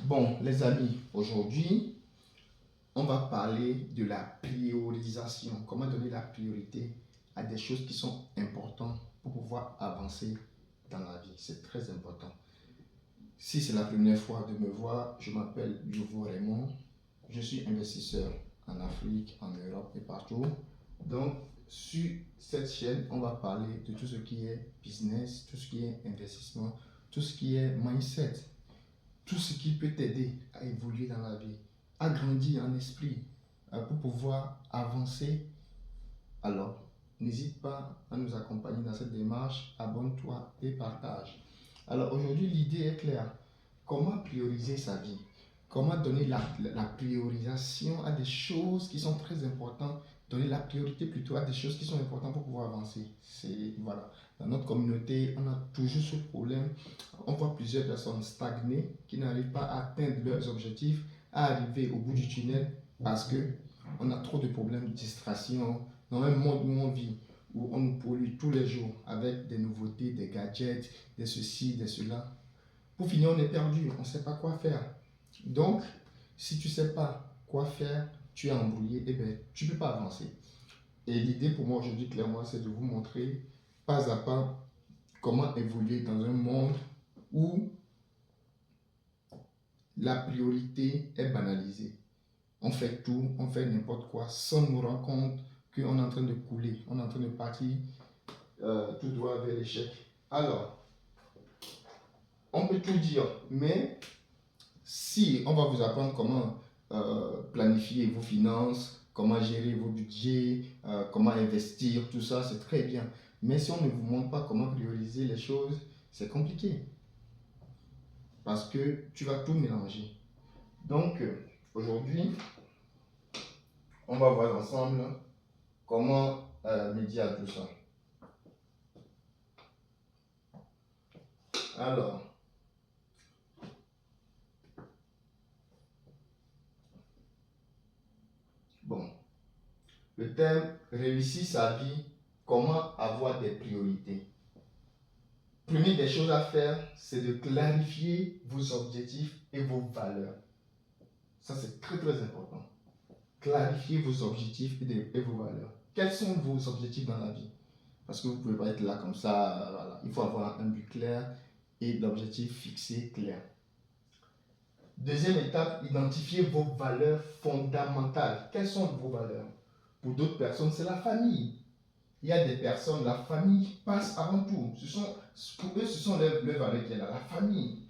Bon, les amis, aujourd'hui, on va parler de la priorisation. Comment donner la priorité à des choses qui sont importantes pour pouvoir avancer dans la vie. C'est très important. Si c'est la première fois de me voir, je m'appelle Yovo Raymond. Je suis investisseur en Afrique, en Europe et partout. Donc, sur cette chaîne, on va parler de tout ce qui est business, tout ce qui est investissement, tout ce qui est mindset, tout ce qui peut t'aider à évoluer dans la vie, à grandir en esprit, pour pouvoir avancer. Alors, n'hésite pas à nous accompagner dans cette démarche, abonne-toi et partage. Alors aujourd'hui, l'idée est claire. Comment prioriser sa vie? Comment donner la priorisation à des choses qui sont très importantes, donner la priorité plutôt à des choses qui sont importantes pour pouvoir avancer. Voilà. Dans notre communauté, on a toujours ce problème. On voit plusieurs personnes stagnées qui n'arrivent pas à atteindre leurs objectifs, à arriver au bout du tunnel parce que on a trop de problèmes de distraction dans un monde où on vit, où on nous pollue tous les jours avec des nouveautés, des gadgets, des ceci, des cela. Pour finir, on est perdu, on ne sait pas quoi faire. Donc, si tu ne sais pas quoi faire, tu es embrouillé, et bien, tu ne peux pas avancer. Et l'idée pour moi aujourd'hui, clairement, c'est de vous montrer pas à pas comment évoluer dans un monde où la priorité est banalisée. On fait tout, on fait n'importe quoi sans nous rendre compte qu'on est en train de couler, on est en train de partir tout droit vers l'échec. Alors, on peut tout dire, mais si on va vous apprendre comment planifier vos finances, comment gérer vos budgets, comment investir, tout ça, c'est très bien. Mais si on ne vous montre pas comment prioriser les choses, c'est compliqué. Parce que tu vas tout mélanger. Donc, aujourd'hui, on va voir ensemble comment médier à tout ça. Alors, bon, le thème réussir sa vie, comment avoir des priorités. Première des choses à faire, c'est de clarifier vos objectifs et vos valeurs. Ça, c'est très très important. Clarifier vos objectifs et vos valeurs. Quels sont vos objectifs dans la vie? Parce que vous ne pouvez pas être là comme ça. Voilà. Il faut avoir un but clair et l'objectif fixé clair. Deuxième étape, identifier vos valeurs fondamentales. Quelles sont vos valeurs? Pour d'autres personnes, c'est la famille. Il y a des personnes, la famille passe avant tout. Pour eux, ce sont les valeurs qui sont là. La famille.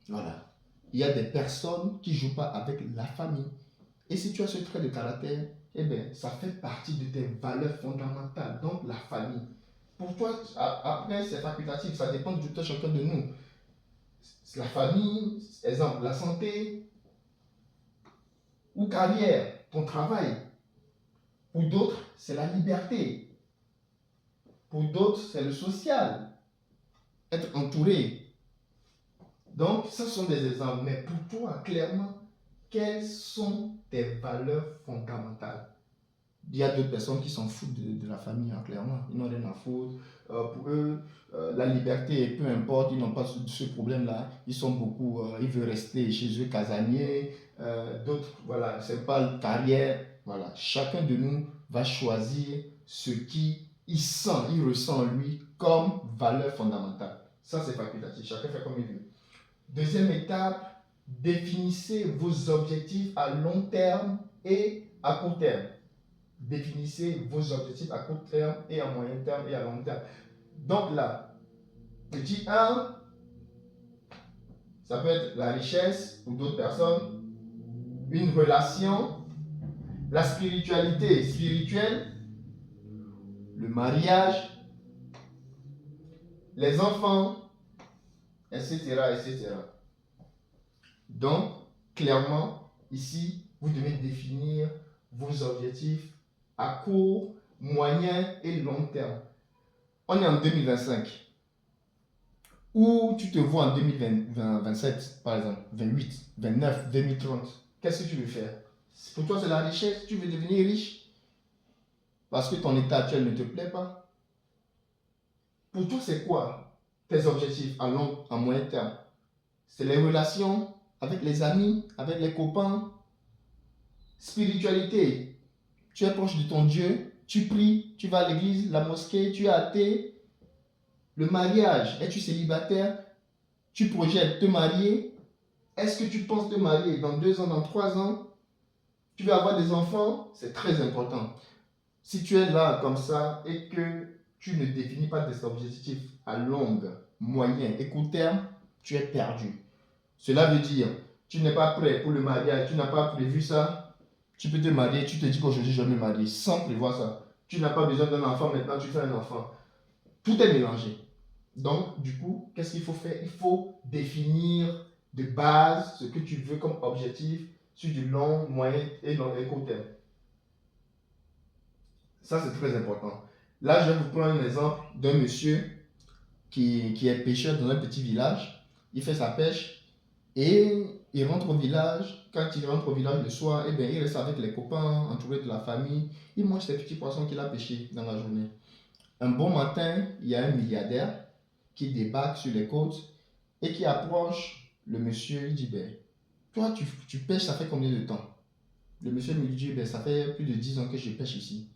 Voilà. Il y a des personnes qui ne jouent pas avec la famille. Et si tu as ce trait de caractère, eh bien, ça fait partie de tes valeurs fondamentales. Donc, la famille. Pour toi, après, c'est facultatif. Ça dépend de tout un chacun de nous. La famille, exemple, la santé ou carrière, ton travail. Pour d'autres, c'est la liberté. Pour d'autres, c'est le social. Être entouré. Donc, ce sont des exemples. Mais pour toi, clairement, quelles sont tes valeurs fondamentales? Il y a d'autres personnes qui s'en foutent de la famille, hein, clairement. Ils n'ont rien à foutre. Pour eux, la liberté, peu importe, ils n'ont pas ce problème-là. Ils sont beaucoup, ils veulent rester chez eux casaniers. D'autres, voilà, c'est pas une carrière. Voilà, chacun de nous va choisir ce qui il sent, il ressent lui comme valeur fondamentale. Ça, c'est facultatif. Chacun fait comme il veut. Deuxième étape, définissez vos objectifs à long terme et à court terme. Définissez vos objectifs à court terme et à moyen terme et à long terme. Donc là, petit 1, ça peut être la richesse pour d'autres personnes, une relation, la spiritualité spirituelle, le mariage, les enfants, etc., etc. Donc, clairement, ici, vous devez définir vos objectifs à court, moyen et long terme. On est en 2025. Où tu te vois en 2027, par exemple, 28, 29, 2030. Qu'est-ce que tu veux faire? Pour toi, c'est la richesse. Tu veux devenir riche parce que ton état actuel ne te plaît pas. Pour toi, c'est quoi tes objectifs à long, à moyen terme? c'est les relations avec les amis, avec les copains. Spiritualité, tu es proche de ton Dieu, tu pries, tu vas à l'église, la mosquée, tu es athée. Le mariage, es-tu célibataire? Tu projettes te marier? Est-ce que tu penses te marier dans 2 ans, dans 3 ans? Tu veux avoir des enfants? C'est très important. Si tu es là comme ça et que tu ne définis pas des objectifs à longue, moyen et court terme, tu es perdu. Cela veut dire, tu n'es pas prêt pour le mariage, tu n'as pas prévu ça, tu peux te marier, tu te dis qu'aujourd'hui je vais me marier sans prévoir ça. Tu n'as pas besoin d'un enfant, maintenant tu fais un enfant. Tout est mélangé. Donc, du coup, qu'est-ce qu'il faut faire? Il faut définir de base ce que tu veux comme objectif sur du long, moyen et court terme. Ça, c'est très important. Là, je vais vous prendre un exemple d'un monsieur qui est pêcheur dans un petit village. Il fait sa pêche et il rentre au village. Quand il rentre au village le soir, eh bien, il reste avec les copains, entouré de la famille. Il mange ses petits poissons qu'il a pêchés dans la journée. Un bon matin, il y a un milliardaire qui débarque sur les côtes et qui approche le monsieur. Il dit, ben, toi, tu pêches, ça fait combien de temps? Le monsieur lui dit, ben, ça fait plus de 10 ans que je pêche ici.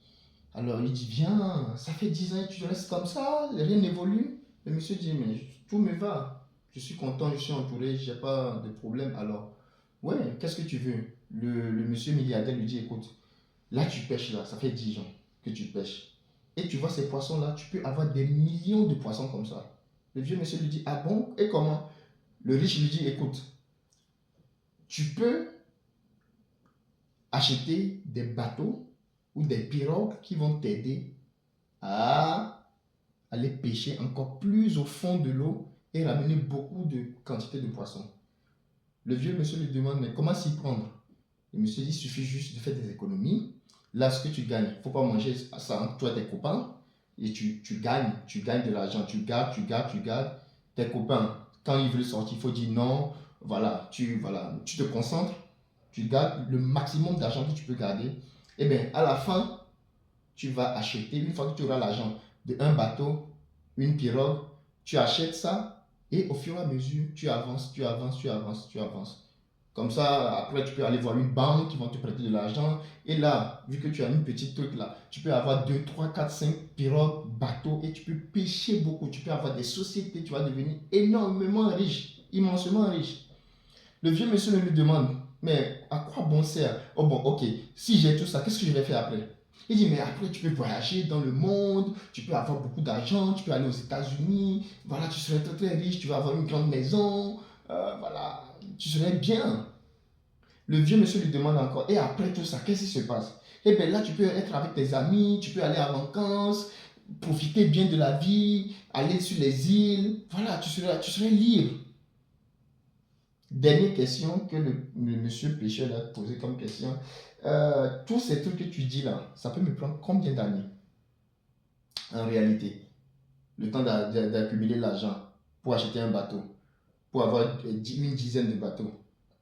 Alors il dit, viens, ça fait 10 ans que tu restes comme ça, rien n'évolue. Le monsieur dit, mais tout me va. Je suis content, je suis entouré, je n'ai pas de problème. Alors, ouais, qu'est-ce que tu veux? Le monsieur milliardaire lui dit, écoute, là tu pêches là, ça fait 10 ans que tu pêches. Et tu vois ces poissons-là, tu peux avoir des millions de poissons comme ça. Le vieux monsieur lui dit, ah bon? Et comment? Le riche lui dit, écoute, tu peux acheter des bateaux ou des pirogues qui vont t'aider à aller pêcher encore plus au fond de l'eau et ramener beaucoup de quantité de poissons. Le vieux monsieur lui demande, mais comment s'y prendre? Le monsieur dit, il suffit juste de faire des économies. Là, ce que tu gagnes, il ne faut pas manger ça entre toi et tes copains. Et tu gagnes de l'argent, tu gardes. Tes copains, quand ils veulent sortir, il faut dire non. Voilà, tu te concentres, tu gardes le maximum d'argent que tu peux garder. Et bien, à la fin, tu vas acheter, une fois que tu auras l'argent, de un bateau, une pirogue, tu achètes ça et au fur et à mesure, tu avances. Comme ça, après, tu peux aller voir une banque qui vont te prêter de l'argent. Et là, vu que tu as une petite truc là, tu peux avoir 2, 3, 4, 5 pirogues, bateaux et tu peux pêcher beaucoup. Tu peux avoir des sociétés, tu vas devenir énormément riche, immensément riche. Le vieux monsieur lui demande, mais à quoi bon sert? Oh bon, ok, si j'ai tout ça, qu'est-ce que je vais faire après? Il dit, mais après, tu peux voyager dans le monde, tu peux avoir beaucoup d'argent, tu peux aller aux États-Unis, voilà, tu serais très très riche, tu vas avoir une grande maison, voilà, tu serais bien. Le vieux monsieur lui demande encore, et après tout ça, qu'est-ce qui se passe? Eh bien là, tu peux être avec tes amis, tu peux aller en vacances, profiter bien de la vie, aller sur les îles, voilà, tu serais libre. Dernière question que le monsieur pêcheur a posé comme question. Tous ces trucs que tu dis là, ça peut me prendre combien d'années en réalité? Le temps d'accumuler l'argent pour acheter un bateau, pour avoir une dizaine de bateaux.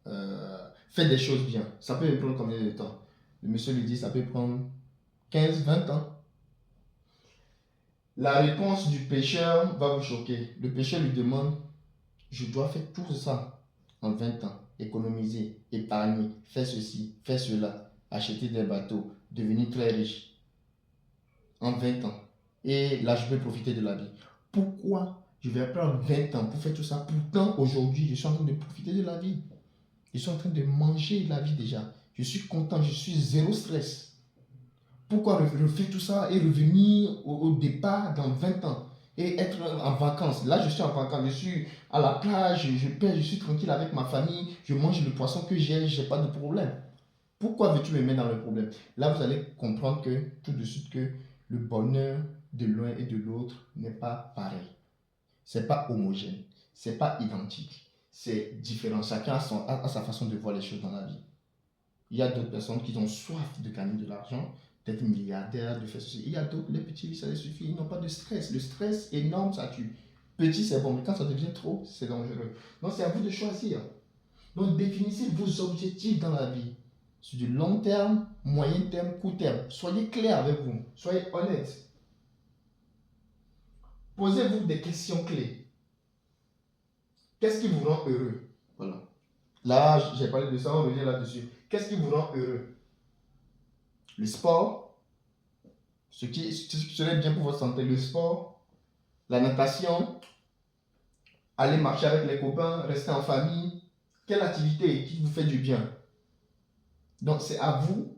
Faire des choses bien. Ça peut me prendre combien de temps? Le monsieur lui dit, ça peut prendre 15, 20 ans. La réponse du pêcheur va vous choquer. Le pêcheur lui demande, je dois faire tout ça en 20 ans. Économiser, épargner, faire ceci, faire cela, acheter des bateaux, devenir très riche en 20 ans. Et là, je peux profiter de la vie. Pourquoi je vais prendre 20 ans pour faire tout ça? Pourtant, aujourd'hui, je suis en train de profiter de la vie. Je suis en train de manger la vie déjà. Je suis content, je suis zéro stress. Pourquoi refaire tout ça et revenir au départ dans 20 ans et être en vacances? Là, je suis en vacances, je suis à la plage, je pêche, je suis tranquille avec ma famille, je mange le poisson que j'ai, je n'ai pas de problème. Pourquoi veux-tu me mettre dans le problème? Là, vous allez comprendre que tout de suite que le bonheur de l'un et de l'autre n'est pas pareil. C'est pas homogène, c'est pas identique, c'est différent. Chacun a sa façon de voir les choses dans la vie. Il y a d'autres personnes qui ont soif de gagner de l'argent, d'être milliardaire, de faire ceci. Il y a d'autres, les petits, ça les suffit, ils n'ont pas de stress. Le stress énorme, ça tue. Petit, c'est bon, mais quand ça devient trop, c'est dangereux. Donc, c'est à vous de choisir. Donc, définissez vos objectifs dans la vie. Sur du long terme, moyen terme, court terme. Soyez clair avec vous. Soyez honnête. Posez-vous des questions clés. Qu'est-ce qui vous rend heureux? Voilà. Là, j'ai parlé de ça, on revient là-dessus. Qu'est-ce qui vous rend heureux? Le sport, ce qui serait bien pour votre santé, le sport, la natation, aller marcher avec les copains, rester en famille. Quelle activité qui vous fait du bien? Donc, c'est à vous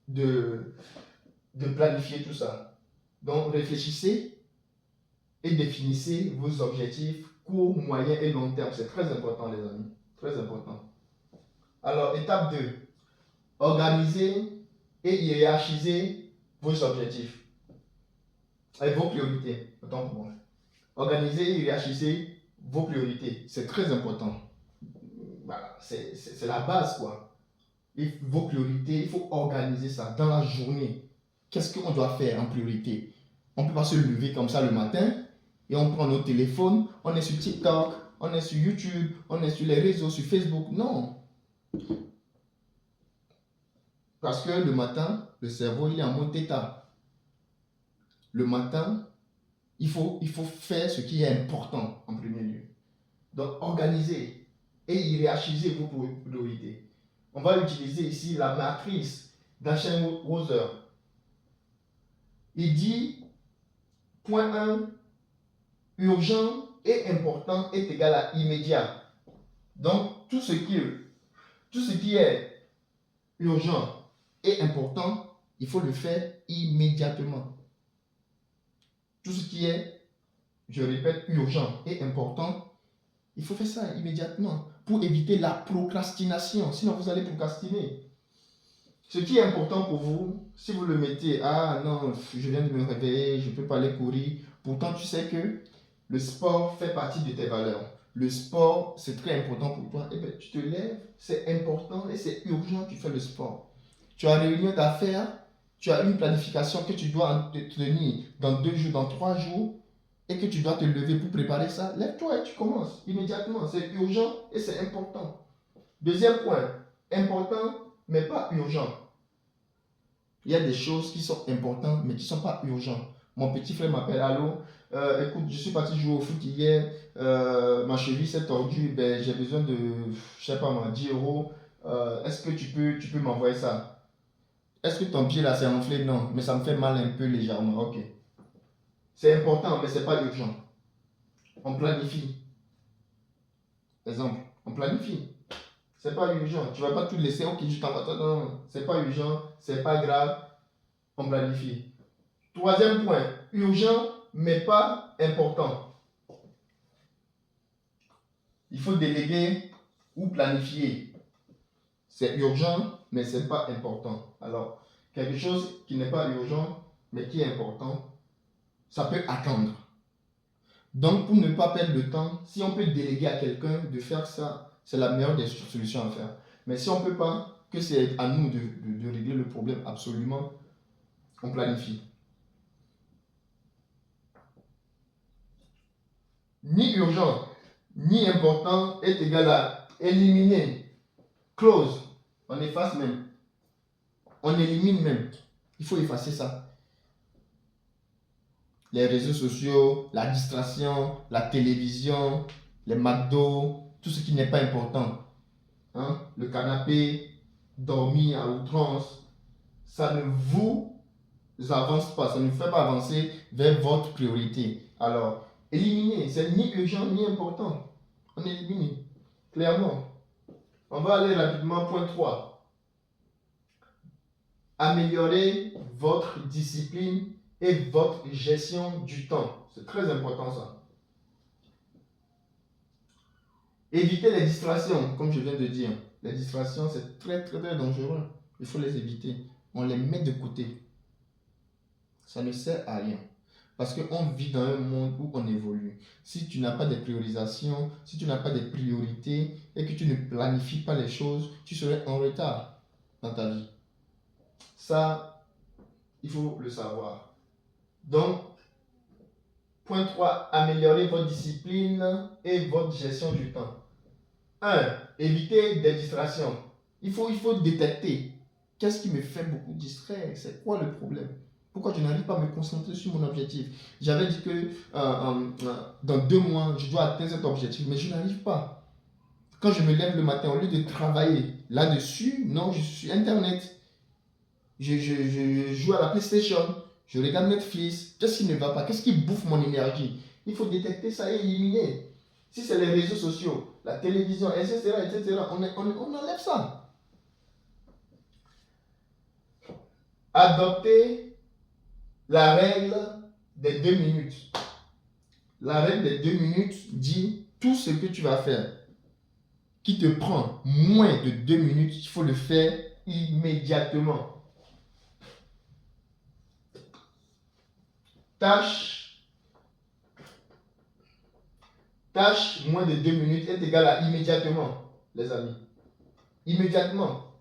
de planifier tout ça. Donc, réfléchissez et définissez vos objectifs court, moyen et long terme. C'est très important, les amis. Très important. Alors, étape 2. Organisez et hiérarchisez vos objectifs et vos priorités. Autant pour moi. Organisez et hiérarchisez vos priorités. C'est très important. Voilà, c'est la base, quoi. Vos priorités, il faut organiser ça dans la journée. Qu'est-ce qu'on doit faire en priorité? On ne peut pas se lever comme ça le matin et on prend nos téléphones, on est sur TikTok, on est sur YouTube, on est sur les réseaux, sur Facebook. Non. Parce que le matin, le cerveau, il est en mode θ. Le matin, il faut faire ce qui est important en premier lieu. Donc, organisez et hiérarchisez vos priorités. On va utiliser ici la matrice d'Eisenhower. Il dit, point 1, urgent et important est égal à immédiat. Donc, tout ce qui est urgent et important, il faut le faire immédiatement. Tout ce qui est, je répète, urgent et important, il faut faire ça immédiatement pour éviter la procrastination. Sinon, vous allez procrastiner. Ce qui est important pour vous, si vous le mettez, ah non, je viens de me réveiller, je ne peux pas aller courir. Pourtant, tu sais que le sport fait partie de tes valeurs. Le sport, c'est très important pour toi. Eh bien, tu te lèves, c'est important et c'est urgent, tu fais le sport. Tu as une réunion d'affaires, tu as une planification que tu dois tenir dans 2 jours, dans 3 jours, et que tu dois te lever pour préparer ça. Lève-toi et tu commences immédiatement. C'est urgent et c'est important. Deuxième point, important mais pas urgent. Il y a des choses qui sont importantes mais qui ne sont pas urgentes. Mon petit frère m'appelle, allô, écoute, je suis parti jouer au foot hier, ma cheville s'est tordue, ben, j'ai besoin de, je sais pas moi, 10 euros. Est-ce que tu peux m'envoyer ça? Est-ce que ton pied là s'est enflé? Non, mais ça me fait mal un peu légèrement. Ok. C'est important, mais ce n'est pas urgent. On planifie. Exemple, on planifie. C'est pas urgent. Tu ne vas pas tout laisser, ok, je t'envoie. Non, c'est pas urgent, c'est pas grave. On planifie. Troisième point, urgent, mais pas important. Il faut déléguer ou planifier. C'est urgent, mais ce n'est pas important. Alors, quelque chose qui n'est pas urgent, mais qui est important, ça peut attendre. Donc, pour ne pas perdre de temps, si on peut déléguer à quelqu'un de faire ça, c'est la meilleure des solutions à faire. Mais si on ne peut pas, que c'est à nous de régler le problème absolument, on planifie. Ni urgent, ni important est égal à éliminer. Close. On efface même. On élimine même. Il faut effacer ça. Les réseaux sociaux, la distraction, la télévision, les McDo, tout ce qui n'est pas important. Hein? Le canapé, dormir à outrance, ça ne vous avance pas, ça ne fait pas avancer vers votre priorité. Alors, éliminer, c'est ni urgent ni important. On élimine, clairement. On va aller rapidement, point 3. Améliorer votre discipline et votre gestion du temps. C'est très important ça. Éviter les distractions, comme je viens de dire. Les distractions, c'est très dangereux. Il faut les éviter. On les met de côté. Ça ne sert à rien. Parce qu'on vit dans un monde où on évolue. Si tu n'as pas de priorisation, si tu n'as pas de priorités et que tu ne planifies pas les choses, tu serais en retard dans ta vie. Ça, il faut le savoir. Donc, point 3, améliorer votre discipline et votre gestion du temps. 1. Éviter des distractions. Il faut détecter. Qu'est-ce qui me fait beaucoup distraire? C'est quoi le problème? Pourquoi je n'arrive pas à me concentrer sur mon objectif? J'avais dit que dans 2 mois, je dois atteindre cet objectif, mais je n'arrive pas. Quand je me lève le matin, au lieu de travailler là-dessus, non, je suis Internet. Je joue à la PlayStation, je regarde Netflix. Qu'est-ce qui ne va pas? Qu'est-ce qui bouffe mon énergie? Il faut détecter ça et éliminer. Si c'est les réseaux sociaux, la télévision, etc., on enlève ça. Adopter la règle des 2 minutes. La règle des 2 minutes dit tout ce que tu vas faire qui te prend moins de 2 minutes, il faut le faire immédiatement. Tâche moins de 2 minutes est égale à immédiatement, les amis. Immédiatement.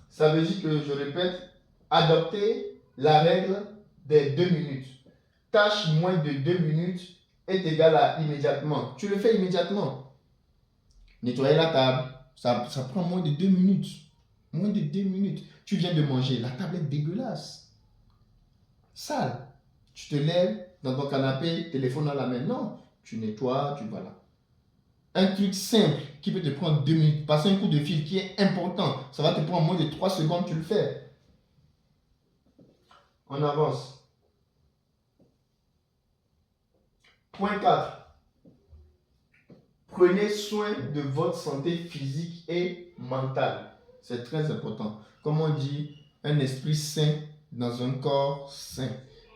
Ça veut dire que, je répète, adopter la règle des 2 minutes. Tâche moins de 2 minutes est égale à immédiatement. Tu le fais immédiatement. Nettoyer la table, ça prend moins de 2 minutes. Moins de 2 minutes. Tu viens de manger, la table est dégueulasse. Sale. Tu te lèves dans ton canapé, téléphone dans la main. Non, tu nettoies, tu vas là. Un truc simple qui peut te prendre 2 minutes, passer un coup de fil qui est important, ça va te prendre moins de 3 secondes, tu le fais. On avance. Point 4. Prenez soin de votre santé physique et mentale. C'est très important. Comme on dit, un esprit sain dans un corps sain.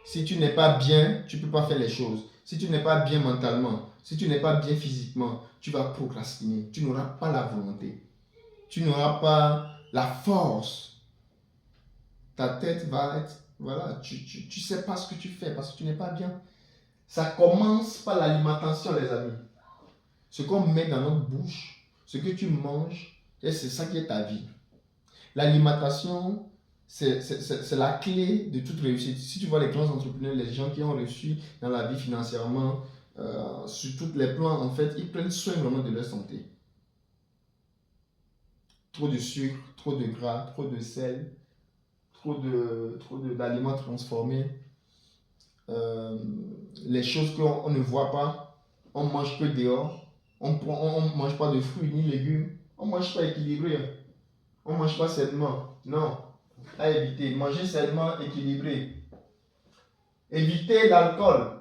Si tu n'es pas bien, tu ne peux pas faire les choses. Si tu n'es pas bien mentalement, si tu n'es pas bien physiquement, tu vas procrastiner. Tu n'auras pas la volonté. Tu n'auras pas la force. Ta tête va être... Voilà, tu ne sais pas ce que tu fais parce que tu n'es pas bien. Ça commence par l'alimentation, les amis. Ce qu'on met dans notre bouche, ce que tu manges, c'est ça qui est ta vie. L'alimentation, c'est la clé de toute réussite. Si tu vois les grands entrepreneurs, les gens qui ont réussi dans la vie financièrement, sur tous les plans, en fait, ils prennent soin vraiment de leur santé. Trop de sucre, trop de gras, trop de sel, trop d'aliments transformés, les choses qu'on ne voit pas, on mange que dehors, on ne mange pas de fruits ni légumes, on ne mange pas équilibré, on ne mange pas sainement. Non, à éviter. Manger sainement, équilibré. Éviter l'alcool.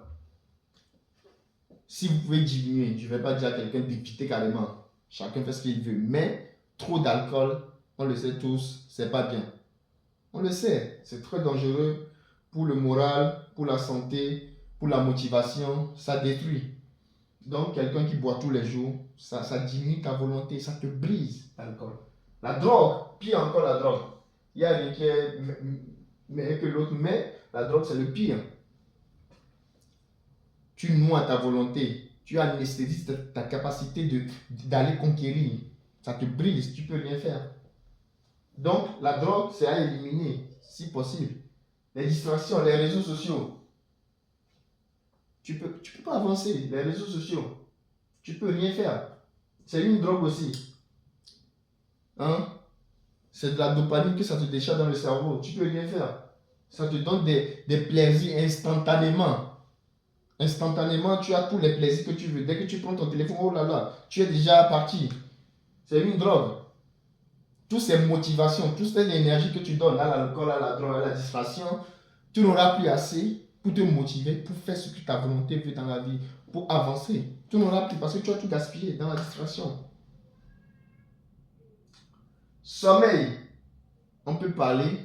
Si vous pouvez diminuer, je ne vais pas dire à quelqu'un d'éviter carrément. Chacun fait ce qu'il veut. Mais trop d'alcool, on le sait tous, c'est pas bien. On le sait, c'est très dangereux pour le moral, pour la santé, pour la motivation, ça détruit. Donc, quelqu'un qui boit tous les jours, ça diminue ta volonté, ça te brise l'alcool. La drogue, pire encore la drogue. Il y a rien qui est meilleur que l'autre, mais la drogue, c'est le pire. Tu noies ta volonté, tu anesthésies ta capacité d'aller conquérir. Ça te brise, tu ne peux rien faire. Donc, la drogue, c'est à éliminer, si possible. Les distractions, les réseaux sociaux. Tu peux pas avancer. Les réseaux sociaux, tu peux rien faire. C'est une drogue aussi. Hein? C'est de la dopamine que ça te décharge dans le cerveau. Tu peux rien faire. Ça te donne des plaisirs instantanément. Instantanément, tu as tous les plaisirs que tu veux. Dès que tu prends ton téléphone, oh là là, tu es déjà parti. C'est une drogue. Toutes ces motivations, toute cette énergie que tu donnes à l'alcool, à la drogue, à la distraction, tu n'auras plus assez pour te motiver, pour faire ce que ta volonté veut dans la vie, pour avancer. Tu n'auras plus parce que tu as tout gaspillé dans la distraction. Sommeil. On peut parler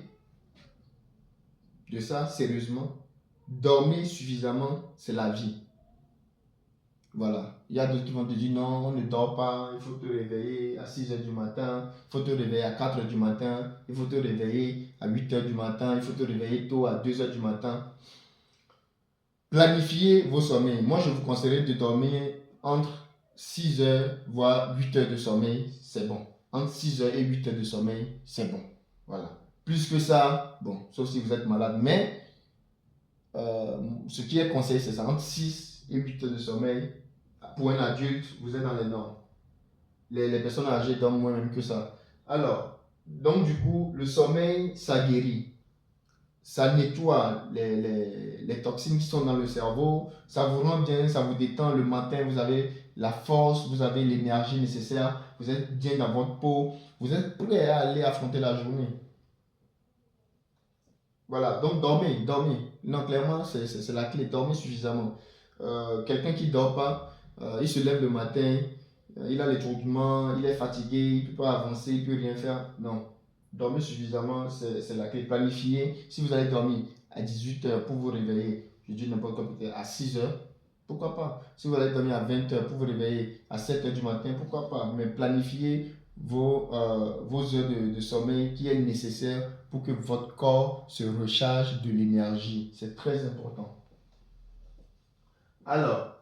de ça sérieusement. Dormir suffisamment, c'est la vie. Voilà. Il y a d'autres qui vont te dire non, on ne dort pas, il faut te réveiller à 6 h du matin, il faut te réveiller à 4 h du matin, il faut te réveiller à 8 h du matin, il faut te réveiller tôt à 2 h du matin. Planifiez vos sommeils. Moi, je vous conseillerais de dormir entre 6 h voire 8 h de sommeil, c'est bon. Entre 6 h et 8 h de sommeil, c'est bon. Voilà. Plus que ça, bon, sauf si vous êtes malade, mais ce qui est conseillé, c'est ça, entre 6 et 8 h de sommeil. Pour un adulte, vous êtes dans les normes. Les personnes âgées dorment moins même que ça. Alors, donc du coup, le sommeil, ça guérit. ça nettoie les toxines qui sont dans le cerveau, ça vous rend bien, ça vous détend le matin, vous avez la force, vous avez l'énergie nécessaire, vous êtes bien dans votre peau, vous êtes prêt à aller affronter la journée. Voilà, donc dormez, dormez. Non, clairement, c'est la clé, dormez suffisamment. Quelqu'un qui ne dort pas, il se lève le matin, il a l'étourdement, il est fatigué, il ne peut pas avancer, il ne peut rien faire. Non, dormez suffisamment, c'est la clé. Planifiez. Si vous allez dormir à 18 heures pour vous réveiller, je dis n'importe quoi, peut-être à 6 heures, pourquoi pas. Si vous allez dormir à 20 heures pour vous réveiller à 7 heures du matin, pourquoi pas. Mais planifiez vos heures de sommeil qui est nécessaire pour que votre corps se recharge de l'énergie. C'est très important. Alors,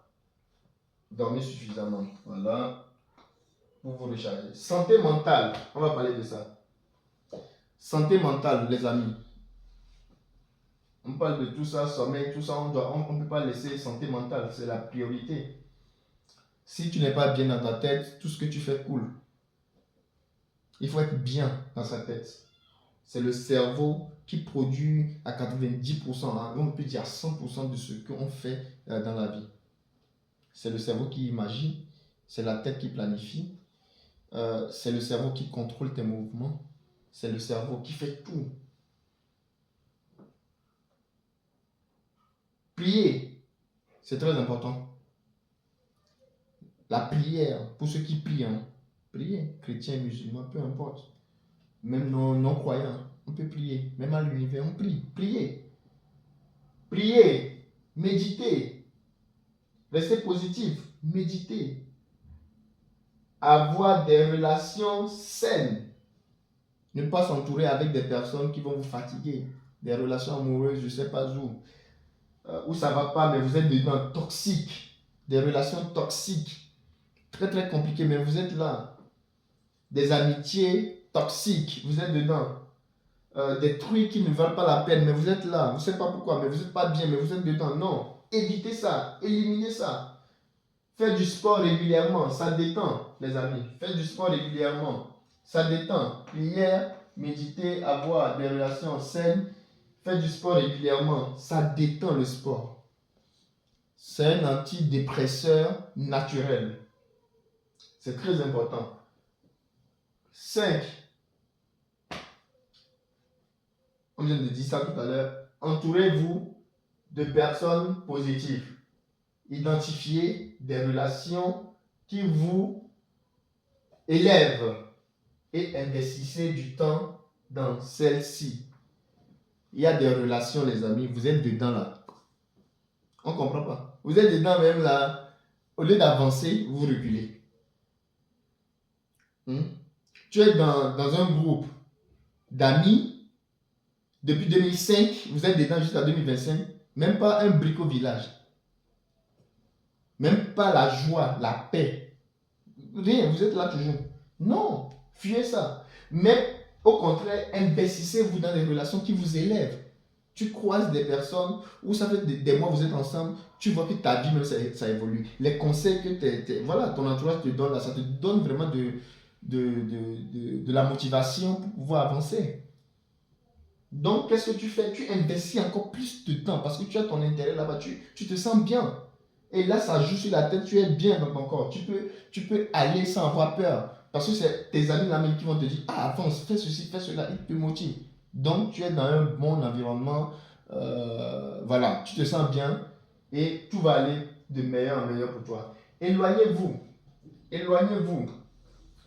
dormez suffisamment. Voilà, pour vous recharger. Santé mentale, on va parler de ça. Santé mentale, les amis. On parle de tout ça, sommeil, tout ça, on ne peut pas laisser santé mentale, c'est la priorité. Si tu n'es pas bien dans ta tête, tout ce que tu fais coule. Il faut être bien dans sa tête. C'est le cerveau qui produit à 90%, hein, on peut dire à 100% de ce qu'on fait dans la vie. C'est le cerveau qui imagine, c'est la tête qui planifie, c'est le cerveau qui contrôle tes mouvements, c'est le cerveau qui fait tout. Prier, c'est très important. La prière, pour ceux qui prient, hein, prier, chrétiens, musulmans, peu importe. Même non-croyants, on peut prier. Même à l'univers, on prie. Prier. Prier. Méditer. Rester positif. Méditer. Avoir des relations saines. Ne pas s'entourer avec des personnes qui vont vous fatiguer. Des relations amoureuses, je ne sais pas où ça ne va pas, mais vous êtes dedans, toxiques. Des relations toxiques. Très très compliquées, mais vous êtes là. Des amitiés toxiques, vous êtes dedans. Des trucs qui ne valent pas la peine, mais vous êtes là. Vous ne savez pas pourquoi, mais vous n'êtes pas bien, mais vous êtes dedans. Non, évitez ça, éliminez ça. Faites du sport régulièrement, ça détend, les amis. Faites du sport régulièrement, ça détend. Prière, méditer, avoir des relations saines. Faites du sport régulièrement, ça détend le sport. C'est un antidépresseur naturel. C'est très important. 5. On vient de dire ça tout à l'heure. Entourez-vous de personnes positives. Identifiez des relations qui vous élèvent et investissez du temps dans celles-ci. Il y a des relations, les amis, vous êtes dedans là. On ne comprend pas. Vous êtes dedans même là. Au lieu d'avancer, vous reculez. Tu es dans un groupe d'amis. Depuis 2005, vous êtes dedans jusqu'à 2025. Même pas un brico village. Même pas la joie, la paix. Rien, vous êtes là toujours. Non, fuyez ça. Mais au contraire, investissez-vous dans des relations qui vous élèvent. Tu croises des personnes où ça fait des mois vous êtes ensemble, tu vois que ta vie même ça évolue. Les conseils que voilà, ton entourage te donne, là, ça te donne vraiment de la motivation pour pouvoir avancer. Donc, qu'est-ce que tu fais? Tu investis encore plus de temps parce que tu as ton intérêt là-bas, tu te sens bien. Et là, ça joue sur la tête, tu es bien dans ton corps. Tu peux aller sans avoir peur. Parce que c'est tes amis là même qui vont te dire, ah, avance, fais ceci, fais cela, ils te motivent. Donc, tu es dans un bon environnement. Voilà, tu te sens bien et tout va aller de meilleur en meilleur pour toi. Éloignez-vous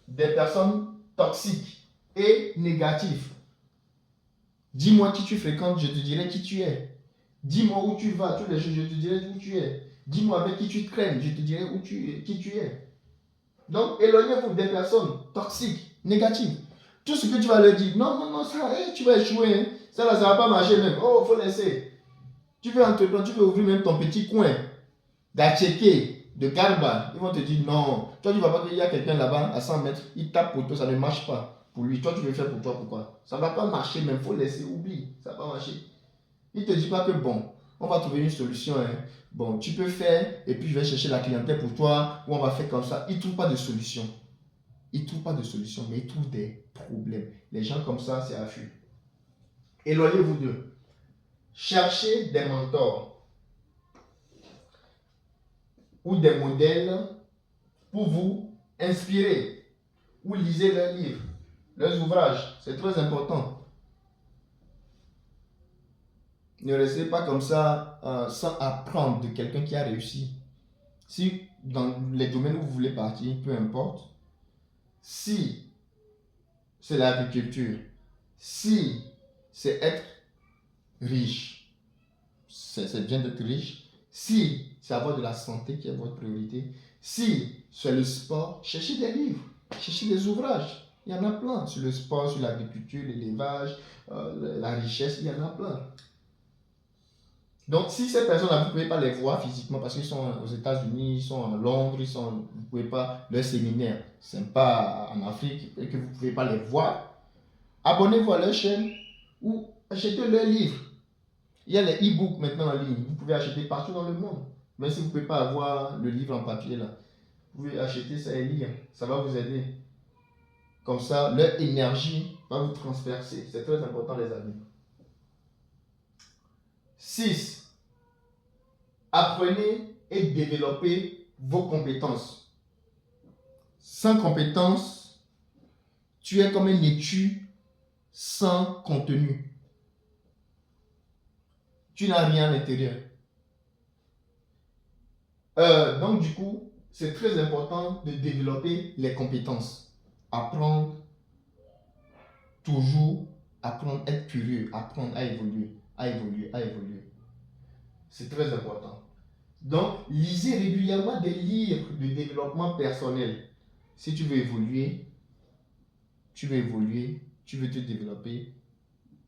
des personnes toxiques et négatives. Dis-moi qui tu fréquentes, je te dirai qui tu es. Dis-moi où tu vas, tous les jours, je te dirai où tu es. Dis-moi avec qui tu traînes, je te dirai qui tu es. Donc, éloignez-vous des personnes toxiques, négatives. Tout ce que tu vas leur dire, non, ça, tu vas échouer. Hein. Ça, là, ça ne va pas marcher même. Oh, il faut laisser. Tu veux entreprendre, tu veux ouvrir même ton petit coin d'Atchéké, de Garba. Ils vont te dire, non. Toi, tu ne vas pas qu'il y a quelqu'un là-bas à 100 mètres, il tape pour toi, ça ne marche pas. Pour lui, toi, tu veux faire pour toi, pourquoi? Ça ne va pas marcher même, il faut laisser, oublie. Ça ne va pas marcher. Il ne te dit pas que bon, on va trouver une solution. Hein. Bon, tu peux faire et puis je vais chercher la clientèle pour toi ou on va faire comme ça. Il ne trouve pas de solution. Il ne trouve pas de solution, mais il trouve des problèmes. Les gens comme ça, c'est affreux. Éloignez-vous d'eux. Cherchez des mentors ou des modèles pour vous inspirer. Ou lisez leurs livres, leurs ouvrages. C'est très important. Ne restez pas comme ça sans apprendre de quelqu'un qui a réussi. Si dans les domaines où vous voulez partir, peu importe, si c'est l'agriculture, si c'est être riche, c'est bien d'être riche, si c'est avoir de la santé qui est votre priorité, si c'est le sport, cherchez des livres, cherchez des ouvrages. Il y en a plein sur le sport, sur l'agriculture, l'élevage, la richesse, il y en a plein. Donc, si ces personnes-là, vous ne pouvez pas les voir physiquement parce qu'ils sont aux États-Unis, ils sont à Londres, vous ne pouvez pas, leur séminaire, c'est pas en Afrique et que vous ne pouvez pas les voir, abonnez-vous à leur chaîne ou achetez leurs livres. Il y a les e-books maintenant en ligne, vous pouvez acheter partout dans le monde. Même si vous ne pouvez pas avoir le livre en papier là, vous pouvez acheter ça et lire, ça va vous aider. Comme ça, leur énergie va vous transpercer. C'est très important les amis. 6. Apprenez et développez vos compétences. Sans compétences, tu es comme un étui sans contenu. Tu n'as rien à l'intérieur. Donc du coup, c'est très important de développer les compétences. Apprendre, toujours apprendre, être curieux, apprendre à évoluer, à évoluer, à évoluer. C'est très important. Donc, lisez régulièrement des livres de développement personnel. Si tu veux évoluer, tu veux te développer,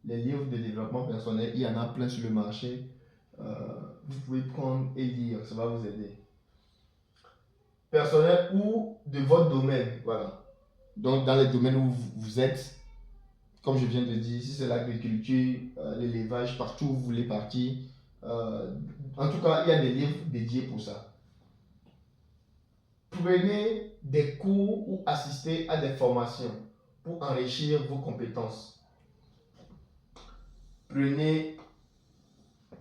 les livres de développement personnel, il y en a plein sur le marché. Vous pouvez prendre et lire, ça va vous aider. Personnel ou de votre domaine, voilà. Donc, dans les domaines où vous êtes, comme je viens de dire, si c'est l'agriculture, l'élevage, partout où vous voulez partir, en tout cas, il y a des livres dédiés pour ça. Prenez des cours ou assistez à des formations pour enrichir vos compétences. Prenez,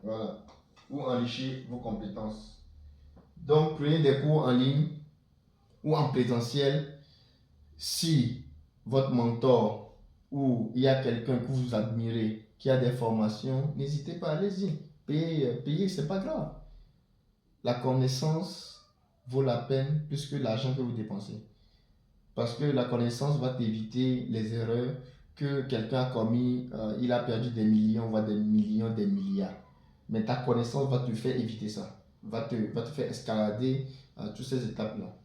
voilà, pour enrichir vos compétences. Donc, prenez des cours en ligne ou en présentiel si votre mentor ou il y a quelqu'un que vous admirez qui a des formations, n'hésitez pas, allez-y. Payez, c'est pas grave. La connaissance vaut la peine plus que l'argent que vous dépensez. Parce que la connaissance va t'éviter les erreurs que quelqu'un a commis. Il a perdu des millions, voire des millions, des milliards. Mais ta connaissance va te faire éviter ça. Va te faire escalader toutes ces étapes-là.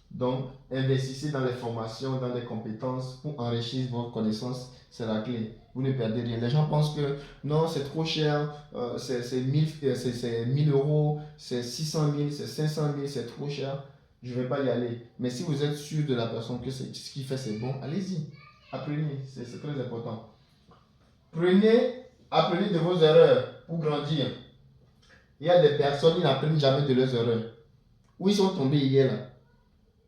Donc, investissez dans les formations, dans les compétences pour enrichir votre connaissance. C'est la clé. Vous ne perdez rien. Les gens pensent que non, c'est trop cher, c'est 1000 euros, c'est 600 000, c'est 500 000, c'est trop cher. Je ne vais pas y aller. Mais si vous êtes sûr de la personne que ce qu'il fait c'est bon, allez-y. Apprenez, c'est très important. Apprenez de vos erreurs pour grandir. Il y a des personnes qui n'apprennent jamais de leurs erreurs. Où ils sont tombés hier là,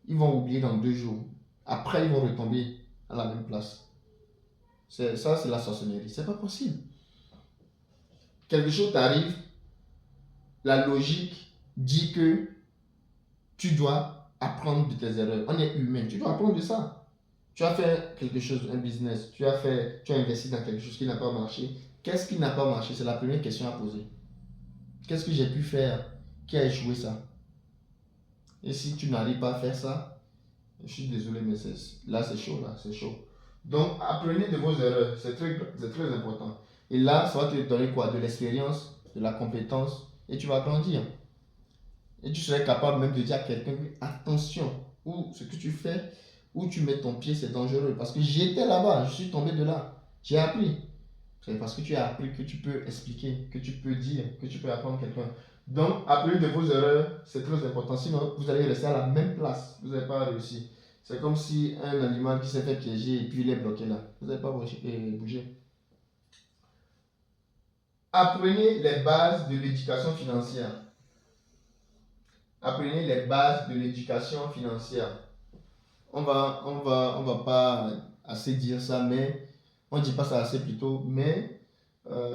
ils vont oublier dans 2 jours. Après, ils vont retomber à la même place. Ça, c'est la sorcellerie. C'est pas possible. Quelque chose t'arrive, la logique dit que tu dois apprendre de tes erreurs. On est humain, tu dois apprendre de ça. Tu as fait quelque chose, un business, tu as investi dans quelque chose qui n'a pas marché. Qu'est-ce qui n'a pas marché? C'est la première question à poser. Qu'est-ce que j'ai pu faire qui a échoué ça? Et si tu n'arrives pas à faire ça, je suis désolé, mais là c'est chaud, c'est chaud. Donc apprenez de vos erreurs, c'est très important. Et là, ça va te donner quoi? De l'expérience, de la compétence, et tu vas grandir. Et tu serais capable même de dire à quelqu'un, attention, ou ce que tu fais, où tu mets ton pied, c'est dangereux. Parce que j'étais là-bas, je suis tombé de là. J'ai appris. C'est parce que tu as appris que tu peux expliquer, que tu peux dire, que tu peux apprendre quelqu'un. Donc, apprenez de vos erreurs, c'est très important. Sinon, vous allez rester à la même place. Vous n'allez pas réussir. C'est comme si un animal qui s'est fait piéger et puis il est bloqué là. Vous n'allez pas bouger. Apprenez les bases de l'éducation financière. Apprenez les bases de l'éducation financière. On va pas assez dire ça, mais on ne dit pas ça assez plutôt, mais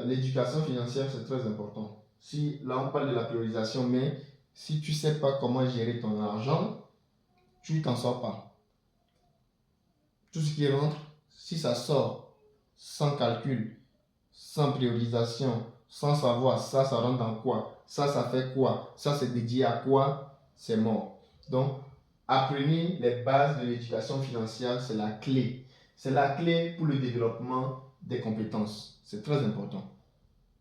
l'éducation financière, c'est très important. Si là, on parle de la priorisation, mais si tu ne sais pas comment gérer ton argent, tu ne t'en sors pas. Tout ce qui rentre, si ça sort sans calcul, sans priorisation, sans savoir ça rentre dans quoi, ça fait quoi, ça c'est dédié à quoi, c'est mort. Donc, apprenez les bases de l'éducation financière, c'est la clé. C'est la clé pour le développement des compétences. C'est très important.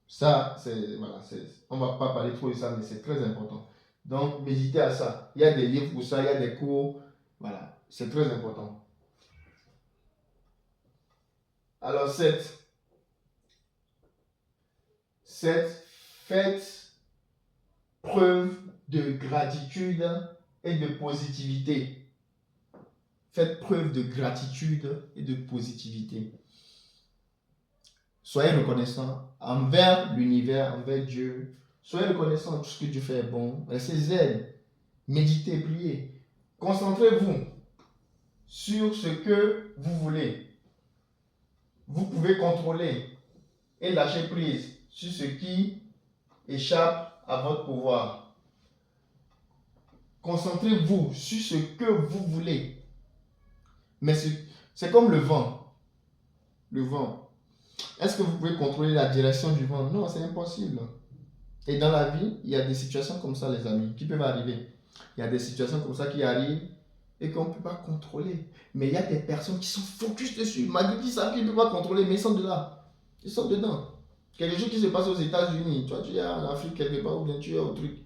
Ça, voilà, on ne va pas parler trop de ça, mais c'est très important. Donc, méditez à ça. Il y a des livres pour ça, il y a des cours. Voilà, c'est très important. Alors, 7. Faites preuve de gratitude et de positivité. Faites preuve de gratitude et de positivité. Soyez reconnaissant envers l'univers, envers Dieu. Soyez reconnaissant de tout ce que Dieu fait est bon. Restez zen. Méditez, priez. Concentrez-vous sur ce que vous voulez. Vous pouvez contrôler et lâcher prise sur ce qui échappe à votre pouvoir. Concentrez-vous sur ce que vous voulez. Mais c'est comme le vent. Le vent. Est-ce que vous pouvez contrôler la direction du vent? Non, c'est impossible. Et dans la vie, il y a des situations comme ça, les amis, qui peuvent arriver. Il y a des situations comme ça qui arrivent et qu'on ne peut pas contrôler. Mais il y a des personnes qui sont focus dessus. Malgré qu'ils savent qu'ils ne peuvent pas contrôler, mais ils sont de là. Ils sont dedans. Quelque chose qui se passe aux États-Unis. Toi, tu es en Afrique quelque part ou bien tu es au truc.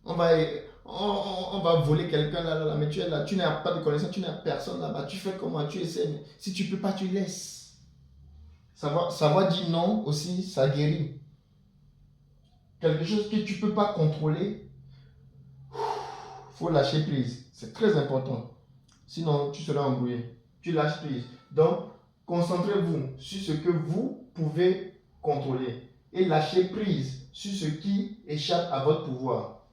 On va voler quelqu'un là, mais tu es là. Tu n'as pas de connaissance, tu n'as personne là-bas. Tu fais comment? Tu essaies. Mais si tu ne peux pas, tu laisses. Savoir dire non aussi, ça guérit. Quelque chose que tu ne peux pas contrôler, faut lâcher prise. C'est très important. Sinon, tu seras embrouillé. Tu lâches prise. Donc, concentrez-vous sur ce que vous pouvez contrôler et lâchez prise sur ce qui échappe à votre pouvoir.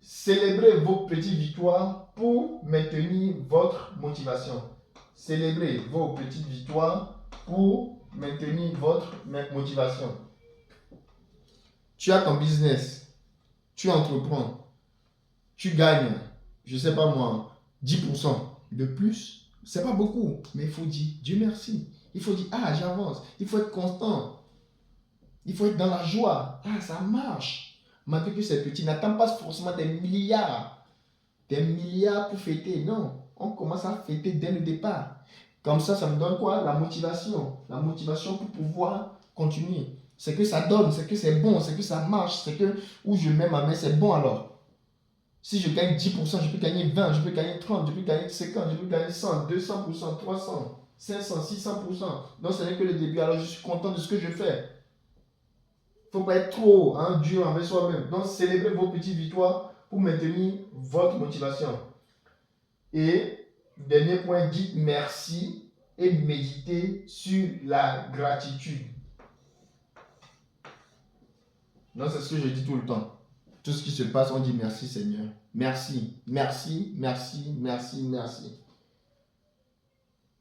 Célébrez vos petites victoires pour maintenir votre motivation. Célébrez vos petites victoires pour maintenir votre motivation. Tu as ton business, tu entreprends, tu gagnes, je ne sais pas moi, 10% de plus. C'est pas beaucoup, mais il faut dire Dieu merci. Il faut dire j'avance. Il faut être constant. Il faut être dans la joie. Ça marche. Malgré que c'est petit, n'attends pas forcément des milliards pour fêter. Non, on commence à fêter dès le départ. Comme ça me donne quoi? La motivation. La motivation pour pouvoir continuer. C'est que ça donne, c'est que c'est bon, c'est que ça marche, c'est que où je mets ma main, c'est bon alors. Si je gagne 10%, je peux gagner 20, je peux gagner 30, je peux gagner 50, je peux gagner 100, 200%, 300, 500, 600%. Donc ce n'est que le début, alors je suis content de ce que je fais. Il ne faut pas être trop dur envers soi-même. Donc célébrez vos petites victoires pour maintenir votre motivation. Et dernier point, dites merci et méditez sur la gratitude. Donc c'est ce que je dis tout le temps. Tout ce qui se passe, on dit merci Seigneur. Merci, merci, merci, merci, merci.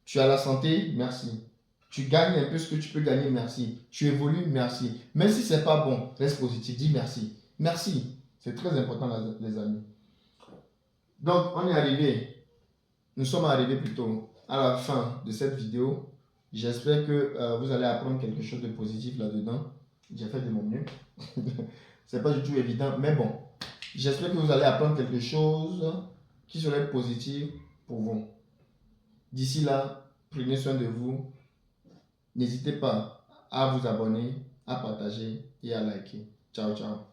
Tu as la santé, merci. Tu gagnes un peu ce que tu peux gagner, merci. Tu évolues, merci. Même si ce n'est pas bon, reste positif, dis merci. Merci, c'est très important les amis. Donc on est arrivé, nous sommes arrivés plutôt à la fin de cette vidéo. J'espère que vous allez apprendre quelque chose de positif là-dedans. J'ai fait de mon mieux. C'est pas du tout évident, mais bon. J'espère que vous allez apprendre quelque chose qui serait positif pour vous. D'ici là, prenez soin de vous. N'hésitez pas à vous abonner, à partager et à liker. Ciao, ciao.